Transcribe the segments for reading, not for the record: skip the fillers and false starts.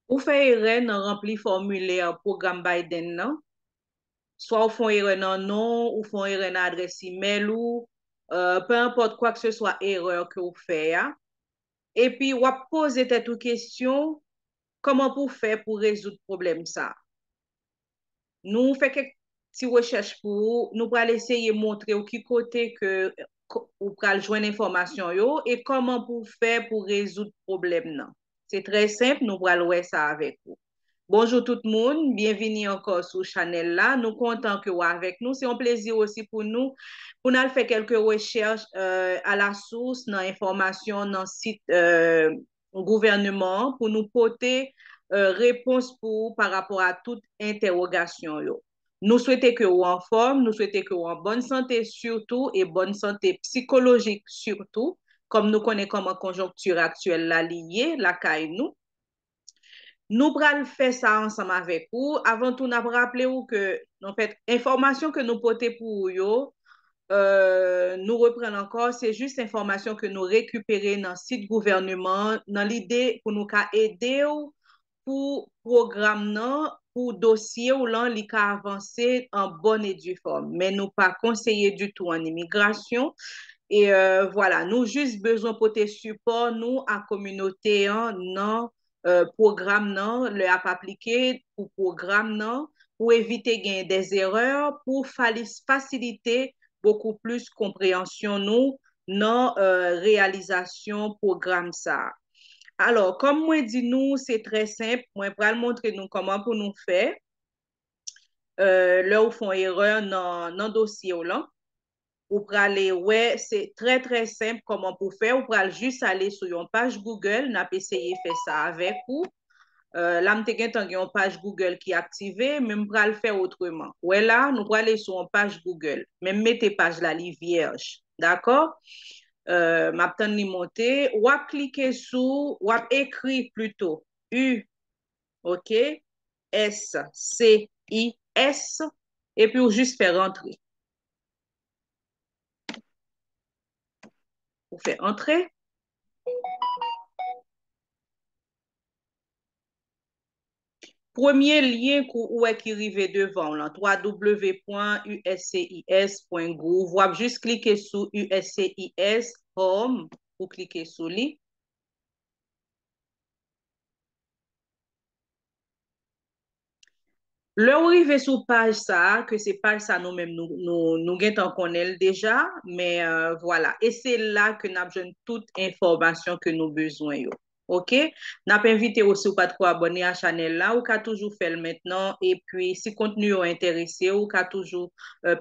Ou fait erreur dans rempli formulaire programme Biden, non? Soit ou font erreur dans nom, ou font erreur dans adresse email, ou peu importe quoi que ce soit erreur que vous faites. Hein. Et puis, vous posez toute question, comment pour faire pour résoudre le problème ça? Nous faisons quelques petites recherches pour vous. Nous allons essayer de montrer au qui côté que vous pouvez joindre l'information et comment pour faire pour résoudre le problème. C'est très simple, nous allons voir ça avec vous. Bonjour tout le monde, bienvenue encore sur Chanel là. Nous comptons que vous avec nous. C'est un plaisir aussi pour nous faire quelques recherches à la source dans l'information dans le site gouvernement pour nous porter réponse pour par rapport à toute interrogation. Yo. Nous souhaitons que vous en forme, nous souhaitons que vous en bonne santé surtout et bonne santé psychologique surtout, comme nous connaissons comme conjoncture actuelle la liée, la caille nous. Nous allons faire ça ensemble avec vous. Avant tout, nous avons rappelé que, en fait, information que nous portons pour vous, nous reprenons encore, c'est juste information que nous récupérons dans le site gouvernement, dans l'idée pour nous aider pour programme, non, pour dossier ou l'on li ka avancer en bonne et due forme. Mais nous pas conseiller du tout en immigration. Et voilà, nous juste besoin pour tes supports, nous, à communauté, hein, non, programme, non, le app appliqué pour programme, non, pour éviter des erreurs, pour faciliter beaucoup plus compréhension, nous, non, réalisation programme ça. Alors, comme moi dit nous, c'est très simple. Moi, je vais montrer nous comment pour nous faire. Là où font erreur dans le dossier là. Ou pour aller, ouais, c'est très, très simple comment pour faire. Ou pour aller juste aller sur une page Google, n'a pas essayé de faire ça avec vous. Là, je une page Google qui est activée, mais je vais le faire autrement. Ouais, là, nous allons aller sur une page Google. Même mettez page là, li vierge. D'accord? M'attend ni monter. Ou cliquer sur, ou écrire plutôt. U, OK? S, C, I, S. Et puis, ou juste faire entrer. Vous faites entrer. Premier lien où est qui arrive devant, là, www.uscis.gouv. Vous avez juste cliquer sur USCIS Home ou cliquer sur lui. Le arrivé sur page ça, que c'est page ça nous-mêmes, nous en connaissons déjà, mais voilà. Et c'est là que nous avons toute information que nous besoin. Yo. OK? Nous avons invité aussi ou pas de quoi abonner à la chaîne là, ou qu'à toujours faire le maintenant. Et puis, si le contenu est intéressé, ou qu'à toujours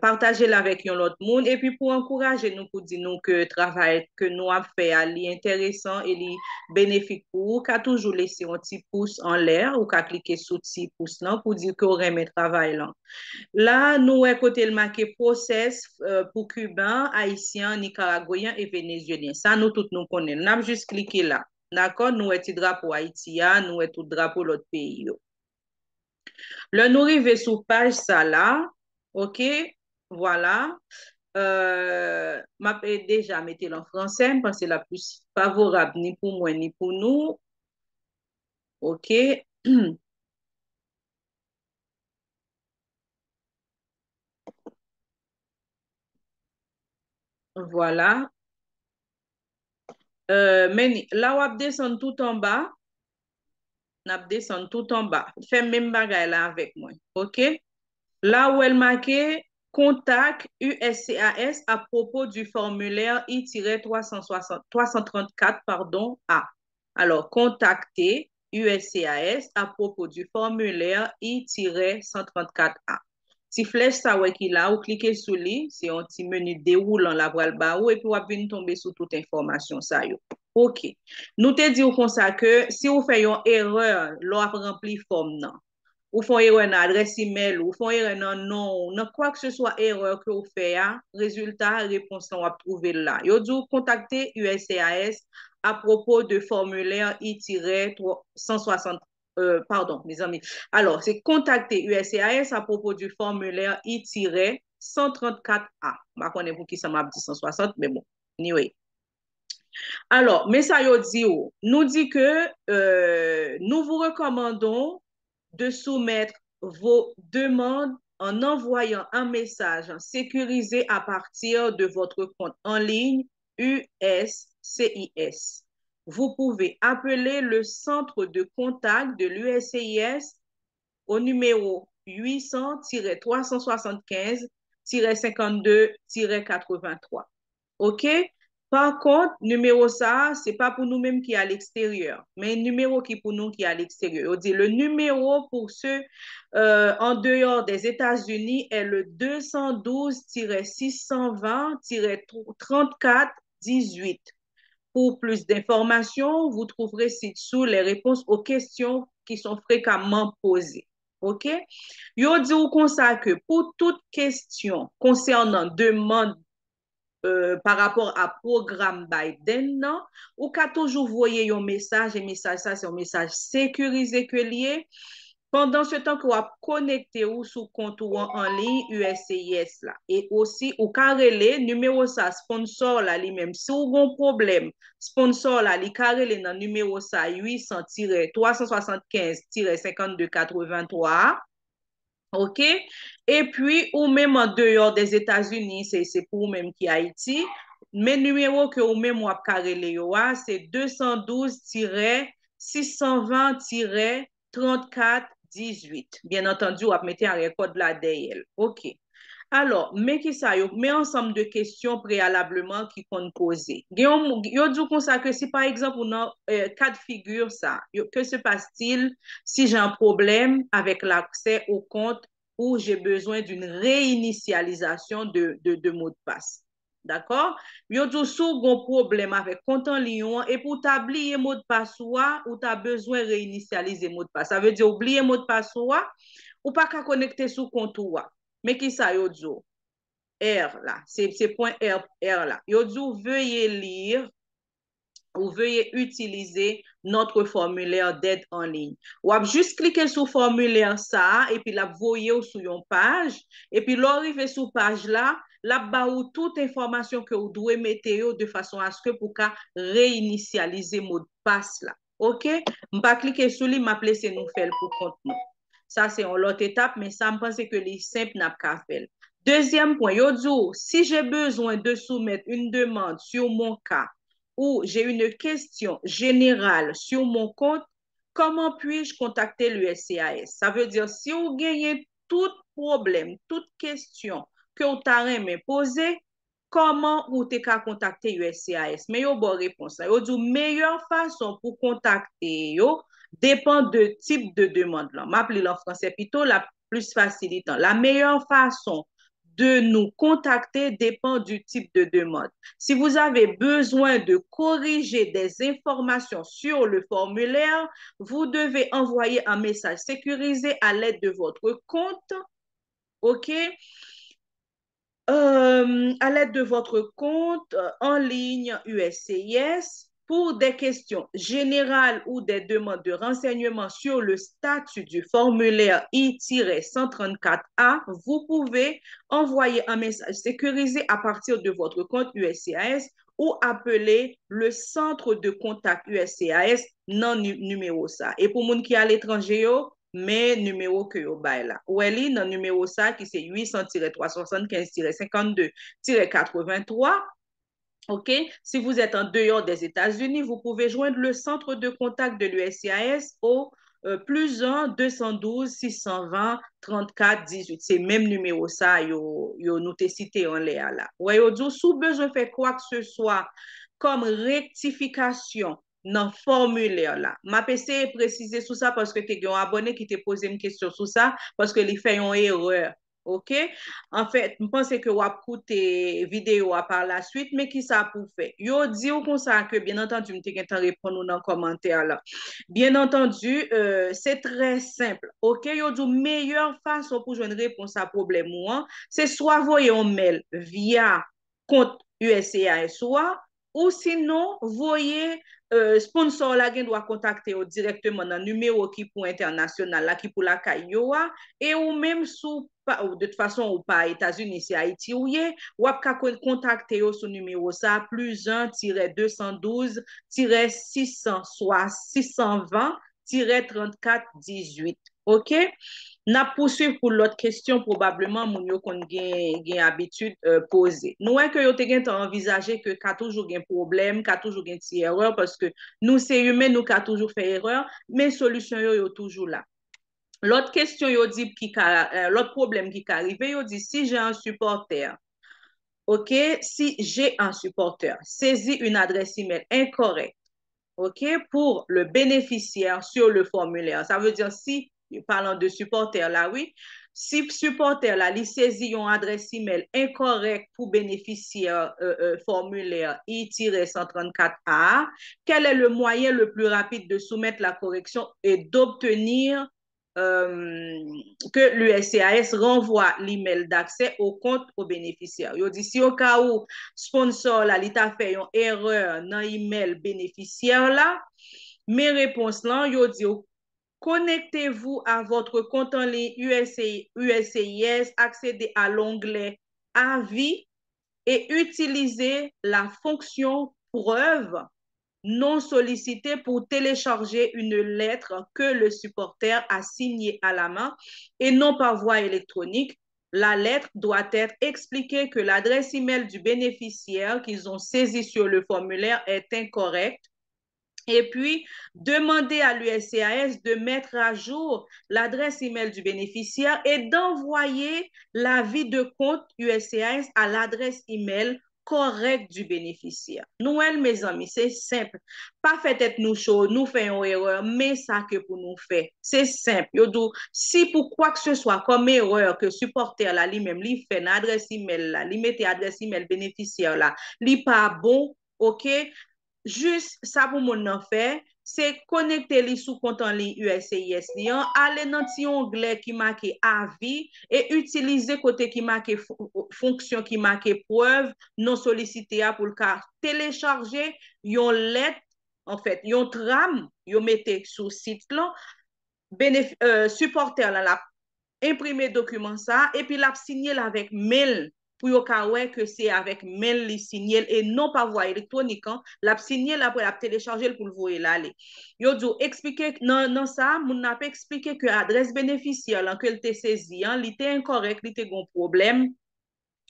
partager avec l'autre monde. Et puis, pour encourager nous, pour dire nous que le travail que nous avons fait est intéressant et bénéfique pour vous, qu'à toujours laisser un petit pouce en l'air ou qu'à cliquer sur le petit pouce là pour dire que vous aimez le travail là. Là, nous, à côté le marqué process pour Cubains, Haïtiens, Nicaraguayens et Vénézuéliens. Ça, nous tous nous connaissons. Nous avons juste cliqué là. D'accord? Nous, est drapeau haïtien, nous, est tout drapeau l'autre pays. Yo. Le nous arrive sur page ça là. OK? Voilà. M'a déjà metté en français parce que c'est la plus favorable ni pour moi ni pour nous. OK. Voilà. Mais là, on descend tout en bas. On descend tout en bas. Fais même bagaille là avec moi. OK? Là où elle marqué contact USCAS à propos du formulaire I-334 pardon, A. Alors, contacter USCAS à propos du formulaire I-134A. Si flèche ça ouais qui là, ou cliquez sur lui, c'est un petit menu déroulant la voile bas ou et puis vous venir tomber sur toute information ça yo. OK. Nous te disons comme ça que si vous faites une erreur, l'on rempli forme non ou font erreur dans l'adresse email, ou font erreur dans non, dans quoi que ce soit erreur que vous faites, résultat, réponse, on va trouver là. Vous dit contacter USCIS à propos de formulaire I-160, pardon, mes amis. Alors, c'est contacter USCIS à propos du formulaire I-134A. Je ne sais pas pour qui ça m'a dit 160, mais bon, anyway. Alors, mais ça yo dit, nous dit que nous vous recommandons de soumettre vos demandes en envoyant un message sécurisé à partir de votre compte en ligne USCIS. Vous pouvez appeler le centre de contact de l'USCIS au numéro 800-375-52-83. OK? Par contre, numéro ça, c'est pas pour nous-mêmes qui est à l'extérieur, mais un numéro qui pour nous qui est à l'extérieur. On dit le numéro pour ceux en dehors des États-Unis est le 212-620-3418. Pour plus d'informations, vous trouverez ci-dessous les réponses aux questions qui sont fréquemment posées. OK? Yo dit ou comme ça que pour toute question concernant demande par rapport à programme Biden, non, ou qu'à toujours voyer un message, et message ça, c'est un message sécurisé que lié. Pendant ce temps que vous connecté ou sous compte ou en ligne USCIS là. Et aussi, ou carrelé, numéro ça, sponsor là, lui-même. Si vous avez un problème, sponsor là, li carrelé dans numéro ça, 800-375-5283. OK? Et puis, ou même en dehors des États-Unis, c'est pour même qui Haïti. Mais numéro que ou même ou carrelé, c'est 212-620-3418. Bien entendu, vous mettez un record de la DL. OK. Alors, mais qui ça, yo, mais ensemble de questions préalablement qui qu'on poser. Yo dit comme ça que si par exemple on a cas de figure ça, que se passe-t-il si j'ai un problème avec l'accès au compte ou j'ai besoin d'une réinitialisation de mot de passe? D'accord? Yo dit sou gon problème avec compte en ligne et pour t'oublier mot de passe ou tu as besoin de réinitialiser mot de passe. Ça veut dire oublier mot de passe ou pas qu'à connecter sous compte ou. Mais qui ça yo dit? R là, c'est point R là. Yo dit veuillez lire ou veuillez utiliser notre formulaire d'aide en ligne. Ou juste cliquer sur formulaire ça et puis la voyez sur une page et puis l'arriver sur page là, là bas où toute information que vous devez mettre de façon à ce que pour qu'à réinitialiser mot de passe là. OK? M'pas cliquer sur lui, m'appeler c'est nous faire pour compte nous. Ça c'est une autre étape mais ça me pense que les simple n'a pas faire. Deuxième point, yo dit si j'ai besoin de soumettre une demande sur mon cas ou j'ai une question générale sur mon compte, comment puis-je contacter l'USCIS? Ça veut dire, si vous gagnez tout problème, toute question que vous avez posée, comment vous avez contacter l'USCIS? Mais vous avez bonne réponse. Vous dit, meilleure façon pour contacter yo dépend de type de demande. Je m'appelle en français plutôt la plus facilitant. La meilleure façon de nous contacter dépend du type de demande. Si vous avez besoin de corriger des informations sur le formulaire, vous devez envoyer un message sécurisé à l'aide de votre compte, OK? À l'aide de votre compte en ligne USCIS pour des questions générales ou des demandes de renseignements sur le statut du formulaire I-134A, vous pouvez envoyer un message sécurisé à partir de votre compte USCIS ou appeler le centre de contact USCIS non numéro ça. Et pour les gens qui sont à l'étranger, mais numéro que yo bay là. Ou elle dans numéro ça qui c'est 800-375-52-83. OK? Si vous êtes en dehors des États-Unis, vous pouvez joindre le centre de contact de l'USCIS au plus 1 212 620 34 18. C'est même numéro ça, yo nous te cité en l'air là. Ouais, yo dit, sous besoin fait quoi que ce soit comme rectification dans le formulaire là. Ma PC préciser sur ça parce que tu es un abonné qui te posé une question sur ça parce que il fait une erreur. OK? En fait, je pense que vous avez écouté vidéo par la suite, mais qui ça pour faire? Yo dit comme ça que, bien entendu, je vais répondre dans le commentaire là. Bien entendu, c'est très simple. OK? Yo dit meilleure façon pour jouer une réponse à problème ou c'est soit envoyer un mail via compte USCIS ou sinon, voyez, sponsor la gen doit contacter directement dans le numéro qui pour international, là, qui pour la Kayoa, et ou même sous, ou de toute façon, ou pas États-Unis, c'est Haïti, ou avez contacter sur numéro ça, plus 1-212-600, soit 620-3418. OK? N'a poursuivre pour l'autre question, probablement, moun yo kon gen habitude poser. Nous, que yo te gen envisagé que ka toujours gen problème, ka toujours gen ti erreur, parce que nous, c'est humain, nous ka toujours fait erreur, mais solution yo toujours là. L'autre question, yo dit l'autre problème qui arrive, yo dit si j'ai un supporter, OK, si j'ai un supporter, saisit une adresse email incorrecte, OK, pour le bénéficiaire sur le formulaire. Ça veut dire si, parlant de supporter là, oui, si supporter là, il saisit une adresse email incorrecte pour bénéficiaire formulaire I-134A, quel est le moyen le plus rapide de soumettre la correction et d'obtenir que l'USCIS renvoie l'email d'accès au compte au bénéficiaire. Il dit si au cas où sponsor là, il t'a fait une erreur dans l'email bénéficiaire là, mes réponses là, il dit connectez-vous à votre compte en ligne USCIS, accédez à l'onglet avis et utilisez la fonction preuve non sollicité pour télécharger une lettre que le supporter a signée à la main et non par voie électronique. La lettre doit être expliquée que l'adresse email du bénéficiaire qu'ils ont saisi sur le formulaire est incorrecte. Et puis, demander à l'USCIS de mettre à jour l'adresse email du bénéficiaire et d'envoyer l'avis de compte USCIS à l'adresse email correcte du bénéficiaire. Nous, mes amis, c'est simple. Pas fait être nous chaud, nous faisons erreur, mais ça que pour nous faire. C'est simple. Si pour quoi que ce soit comme erreur que supporter là, lui-même, lui fait une adresse email là, lui mette adresse email bénéficiaire là, lui pas bon, OK? Juste ça pour mon en fait, c'est connecter les sous compte en ligne USCIS aller dans petit onglet qui marque avis et utiliser côté qui marque fonction qui marque preuve non sollicitée pour le cas télécharger yon lettre en fait yon tram yon mettez sur site là supporter là la imprimer document ça et puis l'a signer avec mail pour yo ka que c'est avec mail li signer et non par voie électronique hein. L'a signer là pour la télécharger pour le voir là aller. Yo dit expliquer non ça moun n'a pas expliqué que adresse bénéficiaire là que te saisi hein, li était incorrect, li était gon problème.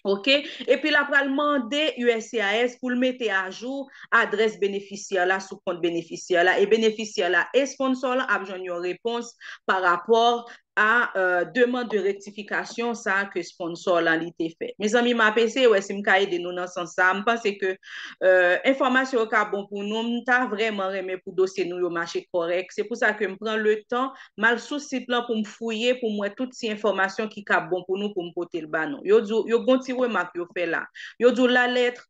OK? Et puis, là, pour demander USCIS pour le mettre à jour, adresse bénéficiaire là, sous compte bénéficiaire là, et bénéficiaire là, et sponsor là, a besoin d'une réponse par rapport à demande de rectification, ça que sponsor là, l'ité fait. Mes amis, ma PC, ouais, si m'ka aide nous dans ce sens, ça, me pense que information est bon pour nous, m'ta vraiment remet pour dossier nous, yo marché correct. C'est pour ça que me prends le temps, mal sous site là, pour me fouiller, pour moi, toutes ces informations qui sont bon pour nous, pour me porter le banon. Yo bon ti remarque yo fait là. Yo dit la lettre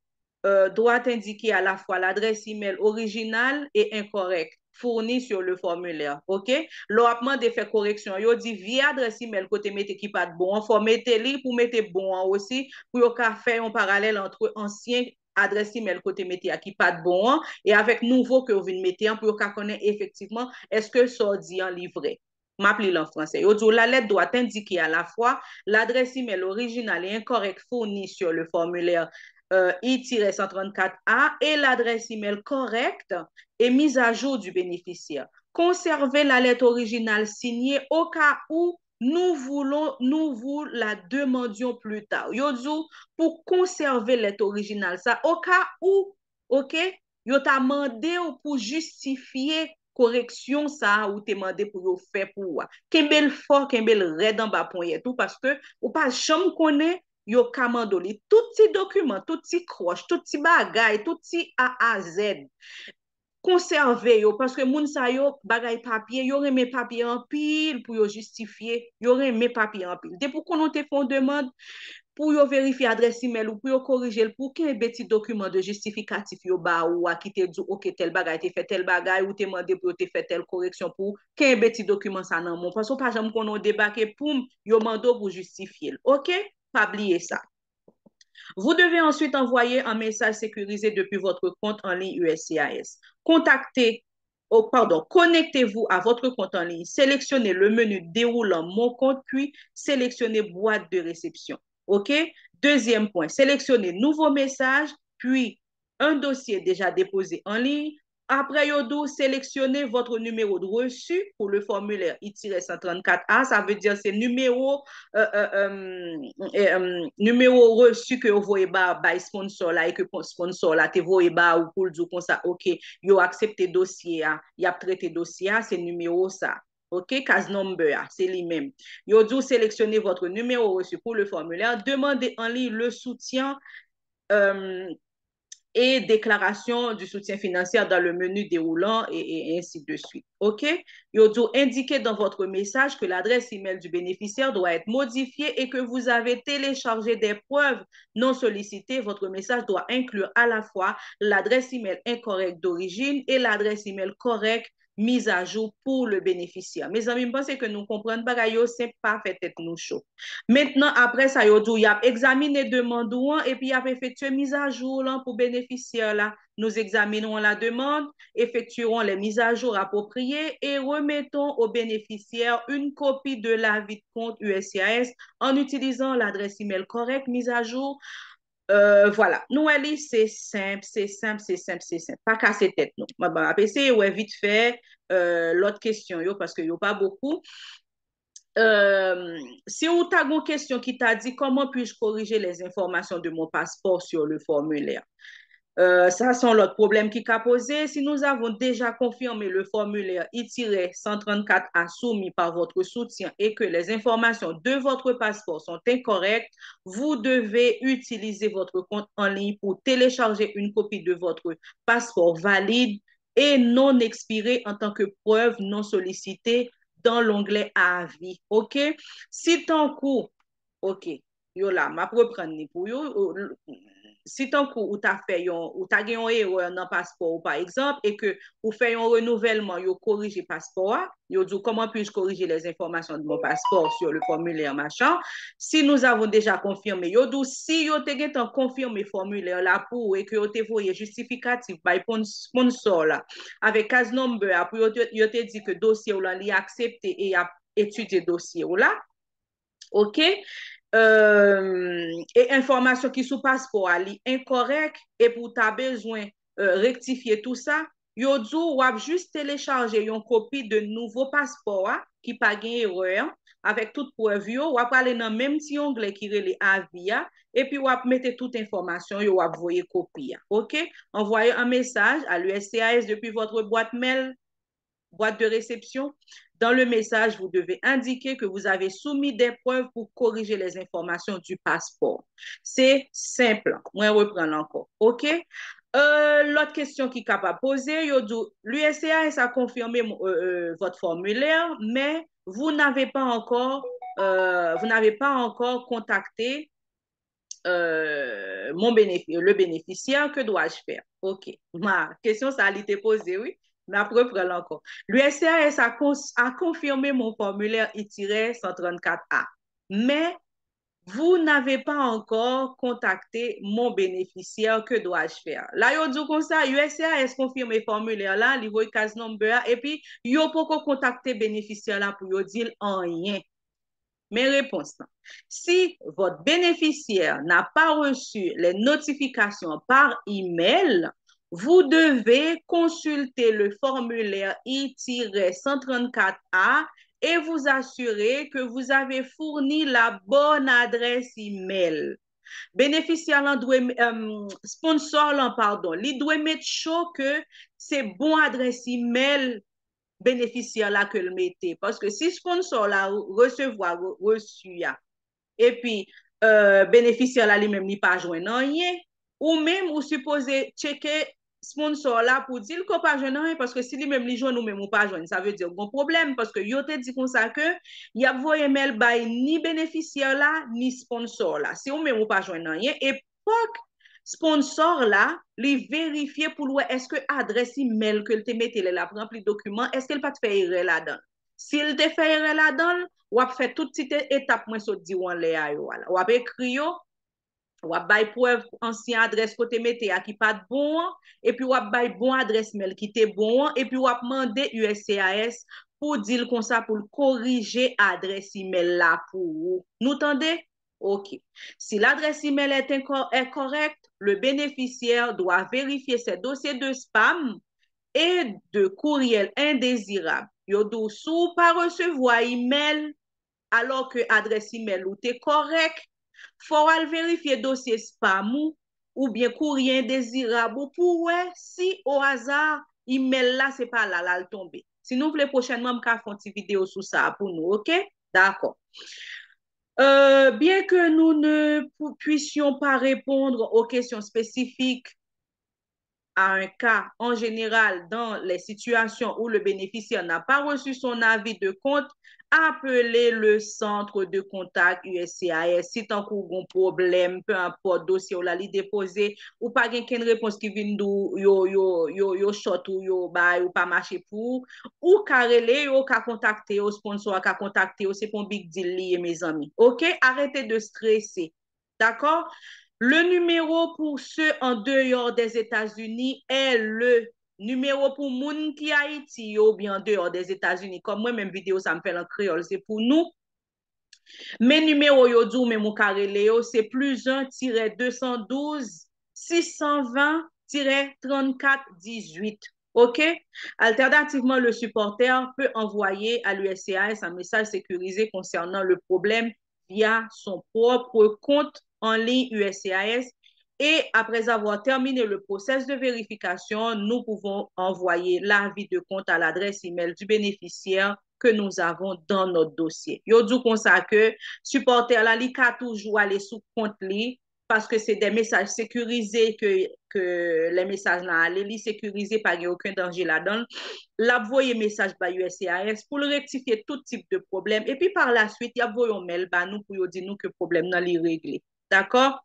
doit indiquer à la fois l'adresse email originale et incorrecte fournie sur le formulaire. OK? L'on a demandé de faire correction. Yo dit via adresse email côté mettez qui pas de bon, faut mettre li pour mettre bon aussi pour yo ka faire un parallèle entre ancien adresse email côté métier qui pas de bon et avec nouveau que vous venez mettre pour qu'on connaisse effectivement est-ce que ça dit en livré. M'appelle en français. Yo dit la lettre doit indiquer à la fois l'adresse email originale et incorrecte fournie sur le formulaire I-134A et l'adresse email correcte et mise à jour du bénéficiaire. Conservez la lettre originale signée au cas où nous vous la demandions plus tard. Yo dit pour conserver lettre originale ça au cas où, OK, yo t'a demandé pour justifier correction ça ou te demandé pour yo faire pour kembel fort kembel red en bas point tout parce que ou pas jamais connaît yo kamandoli tout petit document tout petit croche tout petit bagay tout petit A à Z conserver yo parce que moun sa yo bagay papier yo remet papier en pile pour yo justifier yo remet papier en pile. Dès pour qu'on te font demande pour yo vérifier adresse email ou pour yo corriger pour qu'un petit document de justificatif yo ba ou qui te dit OK tel bagay te fait tel bagay ou te demandé pour te faire telle correction pour qu'un petit document ça nan mon parce que pas jamais qu'on débarquer pour yo mando pour justifier. OK? Pas oublier ça. Vous devez ensuite envoyer un message sécurisé depuis votre compte en ligne USCIS. Connectez-vous à votre compte en ligne, sélectionnez le menu déroulant Mon compte, puis sélectionnez Boîte de réception. OK? Deuxième point, sélectionnez Nouveau message, puis un dossier déjà déposé en ligne. Après Yodo, sélectionnez votre numéro de reçu pour le formulaire I-134A. Ça veut dire c'est numéro reçu que vous voyez by sponsor là et que sponsor là te voyez ou pour dire comme ça, OK, yo accepté dossier, y a traité dossier, c'est numéro ça. OK, case number, c'est lui-même. Yo dit sélectionnez votre numéro reçu pour le formulaire, demandez en ligne le soutien et déclaration du soutien financier dans le menu déroulant et ainsi de suite. OK? Yodo, indiquez dans votre message que l'adresse email du bénéficiaire doit être modifiée et que vous avez téléchargé des preuves non sollicitées. Votre message doit inclure à la fois l'adresse email incorrecte d'origine et l'adresse email correcte mise à jour pour le bénéficiaire. Mes amis, je pense que nous comprenons pas, c'est pas fait être nous chaud. Maintenant, après ça, il a examiné demande et puis il a effectué mise à jour là, pour bénéficiaire. Là. Nous examinons la demande, effectuerons les mises à jour appropriées et remettons au bénéficiaire une copie de l'avis de compte USCIS en utilisant l'adresse email correcte mise à jour. Voilà, nous, Ellie, c'est simple, c'est simple, c'est simple, c'est simple. Pas casser tête, non. Après, c'est ouais, vite fait l'autre question, yo, parce qu'il n'y a pas beaucoup. Si vous avez une question qui t'a dit comment puis-je corriger les informations de mon passeport sur le formulaire, ça sont l'autre problème qui a posé. Si nous avons déjà confirmé le formulaire I-134A soumis par votre soutien et que les informations de votre passeport sont incorrectes, vous devez utiliser votre compte en ligne pour télécharger une copie de votre passeport valide et non expiré en tant que preuve non sollicitée dans l'onglet avis. OK? Si ton coup, OK, yo là, ma reprendre pour yo, si ton coup ou t'as fait ou t'as gagné une erreur dans passeport par exemple et que ou fait un renouvellement, yo corrige passeport, yo dit comment puis-je corriger les informations de mon passeport sur le formulaire machin. Si nous avons déjà confirmé, yo dit si yo te confirmé formulaire là pour et que yo te voyé justificatif by sponsor là avec case number pour yo te dit que dossier ou là li accepté et a étudié dossier ou là. OK? Et information qui sous passeport ali incorrect et pour ta besoin rectifier tout ça, yo dou ou juste télécharger une copie de nouveau passeport qui pas gain erreur avec toute preuve yo ou aller dans même petit onglet qui relé avis et puis ou mettre toute information yo ou voyer copie. OK? Envoyez un message à l'USCIS depuis votre boîte mail boîte de réception. Dans le message, vous devez indiquer que vous avez soumis des preuves pour corriger les informations du passeport. C'est simple. Moi, je reprends encore. OK? L'autre question qui est capable de poser, l'USCIS a confirmé votre formulaire, mais vous n'avez pas encore contacté le bénéficiaire. Que dois-je faire? OK. Ma question, ça a été posée, oui. Mais après, prends encore. L'USCIS a confirmé mon formulaire I-134A. Mais vous n'avez pas encore contacté mon bénéficiaire. Que dois-je faire? Là, il dit comme ça, USCIS confirme le formulaire là, il voit case number, et puis, il n'y a pas contacté bénéficiaire là pour dire rien. Mes réponses. Si votre bénéficiaire n'a pas reçu les notifications par email, vous devez consulter le formulaire I-134A et vous assurer que vous avez fourni la bonne adresse email. Bénéficiaire sponsor pardon, il doit mettre chaud que c'est bon adresse email bénéficiaire là que le mettez. Parce que si sponsor là recevoir reçu et puis bénéficiaire là lui-même n'est pas joint rien, ou même ou supposé checker sponsor là pour dire qu'on pas joint rien parce que si lui-même li joint nous même ou pas joint, ça veut dire bon problème parce que yo te dit comme ça que y a voyé mail by ni bénéficiaire là ni sponsor là. Si ou même ou pas joint rien et sponsor là, li vérifier pour voir est-ce que adresse email que te mette là pour remplir document, est-ce qu'elle pas te fait erreur là-dedans. S'il te fait erreur là-dedans, ou a fait toute petite étape moi so di wan le a yo wala. Ou a écrit yo, Ou bay preuve ancien adresse côté mettez à qui pas de bon et puis ou bay bon adresse mail qui était bon et puis ou demander USCIS pour dire comme ça pour corriger adresse email là pour vous. Nous entendez? OK. Si l'adresse email est correcte, le bénéficiaire doit vérifier ses dossiers de spam et de courriel indésirable. Yo dou sou pas recevoir email alors que adresse email ou est correct, faut aller vérifier dossier spam ou bien courrier indésirable pour ouais, si au hasard email là c'est pas là là le tomber. Si nous voulons prochainement me faire une vidéo sur ça pour nous, OK? D'accord. Bien que nous ne puissions pas répondre aux questions spécifiques à un cas en général dans les situations où le bénéficiaire n'a pas reçu son avis de compte, appelez le centre de contact USCIS si tant qu'on a un problème, peu importe dossier ou la li déposé ou pas une réponse qui vient d'où yo short ou yo bay ou pas marché pour ou carrelé yo ka contacter au sponsor ka contacter c'est pour big deal lié mes amis. OK, arrêtez de stresser. D'accord? Le numéro pour ceux en dehors des États-Unis est le numéro pour moun qui Haïti ou bien en dehors des États-Unis. Comme moi, même vidéo, ça me fait en créole, c'est pour nous. Mais numéro yo dou, mais mon carré Léo, c'est plus 1-212-620-3418. OK? Alternativement, le supporter peut envoyer à l'USCIS un message sécurisé concernant le problème via son propre compte en ligne USCIS. Et après avoir terminé le processus de vérification, nous pouvons envoyer l'avis de compte à l'adresse email du bénéficiaire que nous avons dans notre dossier. Yo dit comme ça que supporter la li ka toujours aller sous compte li parce que c'est des messages sécurisés que les messages là aller li sécurisé pas aucun danger là-dedans. L'a voyer message par USCIS pour le rectifier tout type de problème et puis par la suite, il y a voyer un mail ba nous pour dire nous que problème nan li réglé. D'accord?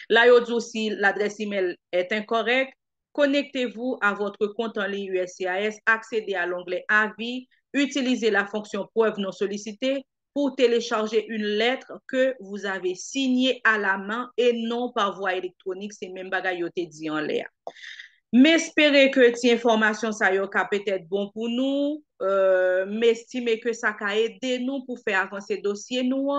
Là, il dit aussi l'adresse email est incorrecte. Connectez-vous à votre compte en ligne USCIS, accédez à l'onglet Avis, utilisez la fonction preuve non sollicitée pour télécharger une lettre que vous avez signée à la main et non par voie électronique. C'est même bagaille dit en l'air. M'espérer que cette information ça y peut-être bon pour nous, m'estimer que ça a aidé nous pour faire avancer dossier nous,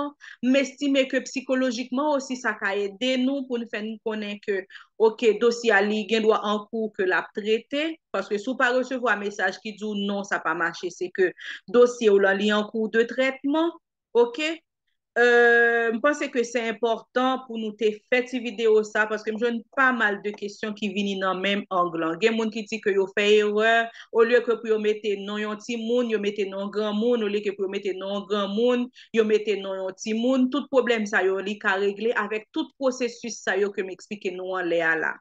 m'estimer que psychologiquement aussi ça a aidé nous pour nous faire nous connaître que OK dossier à ligue doit en cours que la traiter parce que si vous pas recevoir un message qui dit non ça pas marché c'est que dossier ou en cours de traitement, OK. Je pense que c'est important pour nous te faire cette vidéo ça parce que je n'ai pas mal de questions qui viennent dans le même angle. Il y a des gens qui disent que vous fait erreur au lieu que pour mettre non un petit monde, vous mettez non grand monde au lieu que pour mettre non grand monde, vous mettez non un petit monde. Tout problème ça yo li ka régler avec tout processus ça yo que m'explique nous en l'air là.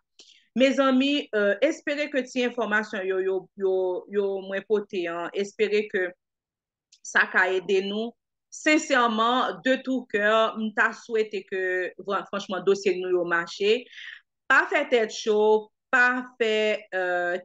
Mes amis, espérez que cette information yo moins poté, hein. Espérez que ça a aidé nous. Sincèrement, de tout cœur, je souhaité que, franchement, dossier nous au marché. Pas fait tête chaud, pas fait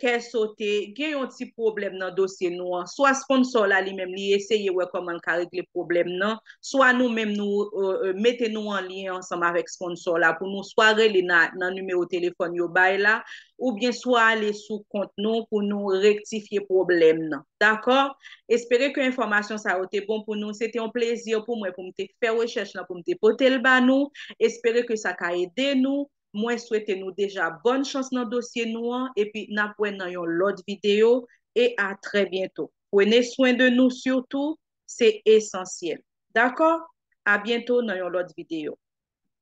qu'elle sauter, il y a un petit problème dans le dossier nous, soit sponsor là lui-même lui essayer ouais comment régler le problème non, soit nous-mêmes nous mettez nous en lien ensemble avec sponsor là pour nous soit relé dans numéro téléphone yo bay là ou bien soit aller sous compte nous pour nous rectifier problème non. D'accord? Espérer que l'information ça a été bon pour nous, c'était un plaisir pour moi pour me faire recherche là pour me porter le bas nous, espérer que ça a aidé nous. Moi, souhaitez nous déjà bonne chance dans le dossier nous et puis nous prenons dans l'autre vidéo et à très bientôt. Prenez soin de nous surtout, c'est essentiel. D'accord? À bientôt dans l'autre vidéo.